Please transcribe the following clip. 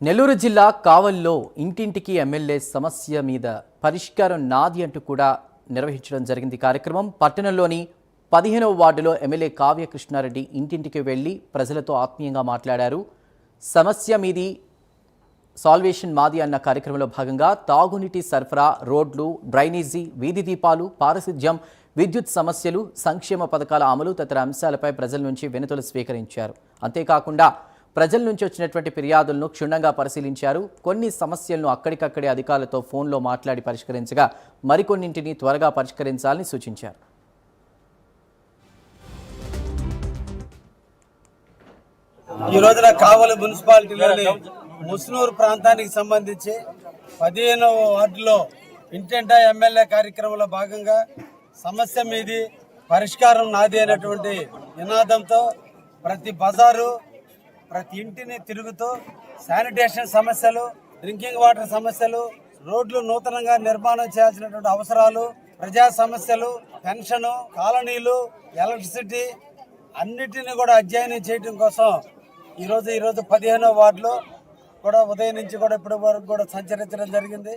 నెల్లూరు జిల్లా కావల్లో ఇంటింటికి ఎమ్మెల్యే సమస్య మీద పరిష్కారం నాది అంటూ కూడా నిర్వహించడం జరిగింది. కార్యక్రమం పట్టణంలోని 15వ వార్డులో ఎమ్మెల్యే కావ్య కృష్ణారెడ్డి ఇంటింటికి వెళ్లి ప్రజలతో ఆత్మీయంగా మాట్లాడారు. సమస్య మీది సాల్వేషన్ మాది అన్న కార్యక్రమంలో భాగంగా తాగునీటి సరఫరా, రోడ్లు, డ్రైనేజీ, వీధి దీపాలు, పారిశుధ్యం, విద్యుత్ సమస్యలు, సంక్షేమ పథకాల అమలు తదితర అంశాలపై ప్రజల నుంచి వినతులు స్వీకరించారు. అంతేకాకుండా ప్రజల నుంచి వచ్చినటువంటి ఫిర్యాదులను క్షుణ్ణంగా పరిశీలించారు. కొన్ని సమస్యలను అక్కడికక్కడే అధికారులతో ఫోన్లో మాట్లాడి పరిష్కరించగా మరికొన్నింటిని త్వరగా పరిష్కరించాలని సూచించారు. ఈ రోజున కావలి మున్సిపాలిటీలోని ముస్నూరు ప్రాంతానికి సంబంధించి 15వ వార్డులో ఇంటింటా ఎమ్మెల్యే కార్యక్రమంలో భాగంగా సమస్య మీది పరిష్కారం నాది అనేటువంటి నినాదంతో ప్రతి బజారు, ప్రతి ఇంటిని తిరుగుతూ శానిటేషన్ సమస్యలు, డ్రింకింగ్ వాటర్ సమస్యలు, రోడ్లు నూతనంగా నిర్మాణం చేయాల్సినటువంటి అవసరాలు, ప్రజా సమస్యలు, పెన్షను, కాలనీలు, ఎలక్ట్రిసిటీ అన్నిటిని కూడా అధ్యయనం చేయడం కోసం ఈరోజు 15వ వార్డులో కూడా ఉదయం నుంచి కూడా ఇప్పటి వరకు కూడా సంచరించడం జరిగింది.